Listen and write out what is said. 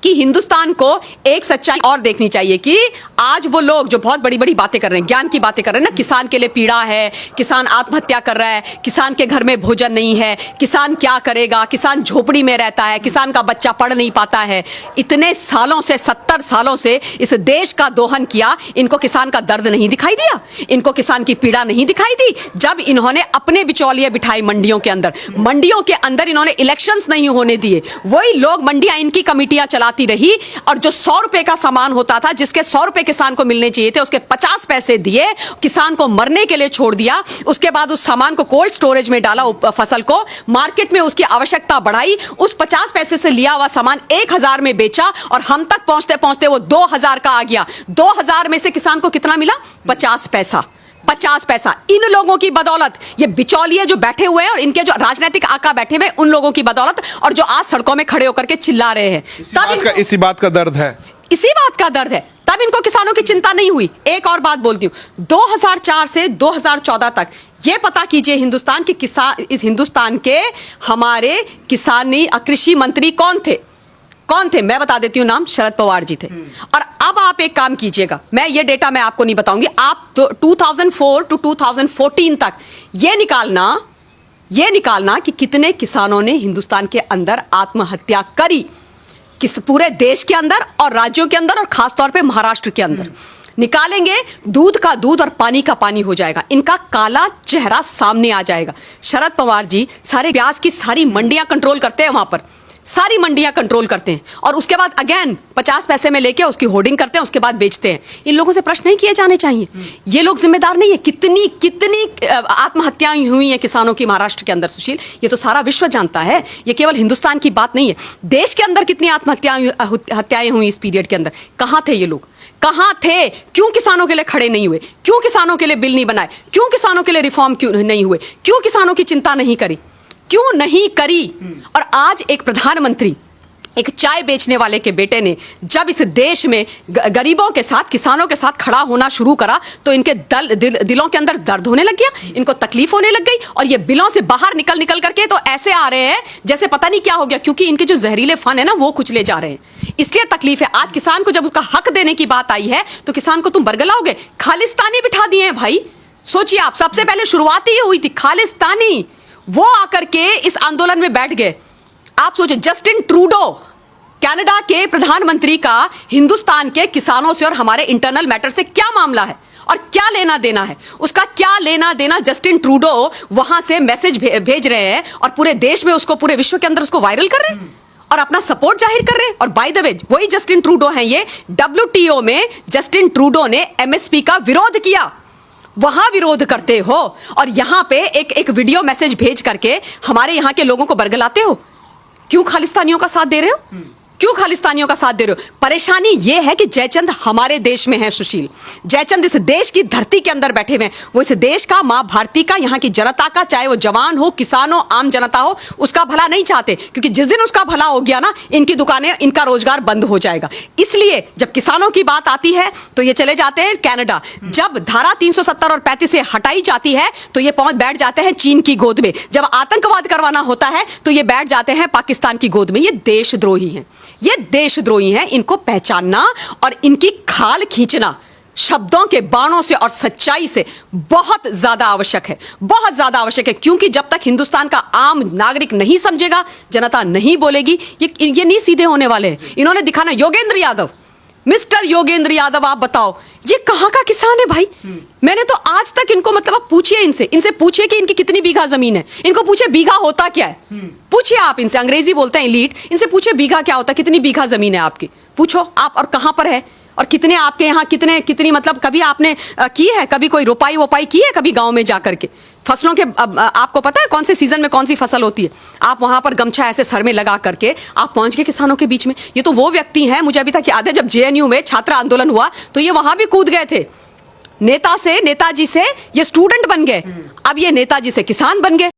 कि हिंदुस्तान को एक सच्चाई और देखनी चाहिए कि आज वो लोग जो बहुत बड़ी बड़ी बातें कर रहे हैं, ज्ञान की बातें कर रहे हैं ना, किसान के लिए पीड़ा है, किसान आत्महत्या कर रहा है, किसान के घर में भोजन नहीं है, किसान क्या करेगा, किसान झोपड़ी में रहता है, किसान का बच्चा पढ़ नहीं पाता है। इतने सालों से, 70 सालों से इस देश का दोहन किया, इनको किसान का दर्द नहीं दिखाई दिया, इनको किसान की पीड़ा नहीं दिखाई दी। जब इन्होंने अपने बिचौलिए बिठाए मंडियों के अंदर इन्होंने इलेक्शंस नहीं होने दिए, वही लोग मंडियां इनकी कमिटियां चलाती रही और जो 100 रुपए का सामान होता था, जिसके 100 रुपए किसान को मिलने चाहिए थे, उसके 50 पैसे दिए, किसान को मरने के लिए छोड़ दिया। उसके बाद उस सामान को कोल्ड स्टोरेज में डाला, फसल को मार्केट में उसकी आवश्यकता बढ़ाई, उस 50 पैसे से लिया हुआ सामान 1000 में बेचा और हम तक पहुंचते पहुंचते वो 2000 का आ गया। 2000 में से किसान को कितना मिला? 50 पैसा। 50 पैसा। इन लोगों की बदौलत, ये बिचौलिए जो बैठे हुए हैं और इनके जो राजनीतिक आका बैठे हुए, उन लोगों की बदौलत, और जो आज सड़कों में खड़े होकर के चिल्ला रहे हैं, इसी बात का दर्द है, इसी बात का दर्द है। तब इनको किसानों की चिंता नहीं हुई। एक और बात बोलती हूं, 2004 से 2014 तक ये पता कीजिए हिंदुस्तान के इस हिंदुस्तान के हमारे किसानी कृषि मंत्री कौन थे? मैं बता देती हूं नाम, शरद पवार जी थे। और अब आप एक काम कीजिएगा, मैं ये डेटा मैं आपको नहीं बताऊंगी, आप 2004 टू 2014 तक ये निकालना कि कितने किसानों ने हिंदुस्तान के अंदर आत्महत्या करी, किस पूरे देश के अंदर और राज्यों के अंदर और खासतौर पे महाराष्ट्र के अंदर। निकालेंगे, दूध का दूध और पानी का पानी हो जाएगा, इनका काला चेहरा सामने आ जाएगा। शरद पवार जी सारे प्याज की सारी मंडियां कंट्रोल करते हैं, वहां पर सारी मंडियां कंट्रोल करते हैं और उसके बाद अगेन 50 पैसे में लेके उसकी होर्डिंग करते हैं, उसके बाद बेचते हैं। इन लोगों से प्रश्न नहीं किए जाने चाहिए? ये लोग जिम्मेदार नहीं है? कितनी आत्महत्याएं हुई हैं किसानों की महाराष्ट्र के अंदर, सुशील, ये तो सारा विश्व जानता है, ये केवल हिंदुस्तान की बात नहीं है। देश के अंदर कितनी आत्महत्याएं हुई इस पीरियड के अंदर? कहां थे ये लोग? कहां थे? क्यों किसानों के लिए खड़े नहीं हुए? क्यों किसानों के लिए बिल नहीं बनाए? क्यों किसानों के लिए रिफॉर्म क्यों नहीं हुए? क्यों किसानों की चिंता नहीं करी? क्यों नहीं करी? और आज एक प्रधानमंत्री, एक चाय बेचने वाले के बेटे ने जब इस देश में गरीबों के साथ, किसानों के साथ खड़ा होना शुरू करा, तो इनके दिलों के अंदर दर्द होने लग गया, इनको तकलीफ होने लग गई, और ये बिलों से बाहर निकल करके तो ऐसे आ रहे हैं जैसे पता नहीं क्या हो गया, क्योंकि इनके जो जहरीले फन है ना, वो कुचले जा रहे हैं। इसलिए तकलीफ है। आज किसान को जब उसका हक देने की बात आई है, तो किसान को तुम बरगलाओगे? खालिस्तानी बिठा दिए हैं भाई। सोचिए आप, सबसे पहले शुरुआत ही हुई थी खालिस्तानी, वो आकर के इस आंदोलन में बैठ गए। आप सोचो, जस्टिन ट्रूडो, कनाडा के प्रधानमंत्री का हिंदुस्तान के किसानों से और हमारे इंटरनल मैटर से क्या मामला है और क्या लेना देना है? उसका क्या लेना देना? जस्टिन ट्रूडो वहां से मैसेज भेज रहे हैं और पूरे देश में उसको, पूरे विश्व के अंदर उसको वायरल कर रहे हैं और अपना सपोर्ट जाहिर कर रहे हैं। और बाय द वे, वही जस्टिन ट्रूडो हैं ये, WTO में जस्टिन ट्रूडो ने MSP का विरोध किया, वहां विरोध करते हो और यहां पे एक वीडियो मैसेज भेज करके हमारे यहां के लोगों को बरगलाते हो। क्यों खालिस्तानियों का साथ दे रहे हो? क्यों खालिस्तानियों का साथ दे रहे हो? परेशानी यह है कि जयचंद हमारे देश में है, सुशील। जयचंद इस देश की धरती के अंदर बैठे हुए हैं। वो इस देश का, मां भारती का, यहाँ की जनता का, चाहे वो जवान हो, किसान हो, आम जनता हो, उसका भला नहीं चाहते, क्योंकि जिस दिन उसका भला हो गया ना, इनकी दुकानें, इनका रोजगार बंद हो जाएगा। इसलिए जब किसानों की बात आती है तो ये चले जाते हैं कनाडा। जब धारा 370 और 35 से हटाई जाती है तो ये पहुंच बैठ जाते हैं चीन की गोद में। जब आतंकवाद करवाना होता है तो ये बैठ जाते हैं पाकिस्तान की गोद में। ये देशद्रोही हैं, ये देशद्रोही हैं। इनको पहचानना और इनकी खाल खींचना शब्दों के बाणों से और सच्चाई से बहुत ज्यादा आवश्यक है, बहुत ज्यादा आवश्यक है। क्योंकि जब तक हिंदुस्तान का आम नागरिक नहीं समझेगा, जनता नहीं बोलेगी, ये नहीं सीधे होने वाले हैं। इन्होंने दिखाना, योगेंद्र यादव, मिस्टर योगेंद्र यादव, आप बताओ ये कहां का किसान है भाई? मैंने तो आज तक इनको, मतलब आप पूछिए इनसे पूछिए कि इनकी कितनी बीघा जमीन है, इनको पूछिए बीघा होता क्या है, पूछिए आप इनसे, अंग्रेजी बोलते हैं एलीट, इनसे पूछिए बीघा क्या होता है, कितनी बीघा जमीन है आपकी, पूछो आप, और कहां पर है, और कितने आपके यहाँ कितनी मतलब कभी आपने की है, कभी कोई रोपाई वोपाई की है कभी गांव में जाकर के? फसलों के आपको पता है कौन से सीजन में कौन सी फसल होती है? आप वहां पर गमछा ऐसे सर में लगा करके आप पहुंच गए किसानों के बीच में। ये तो वो व्यक्ति हैं, मुझे अभी तक याद है जब JNU में छात्र आंदोलन हुआ तो ये वहां भी कूद गए थे। नेताजी से ये स्टूडेंट बन गए, अब ये नेताजी से किसान बन गए।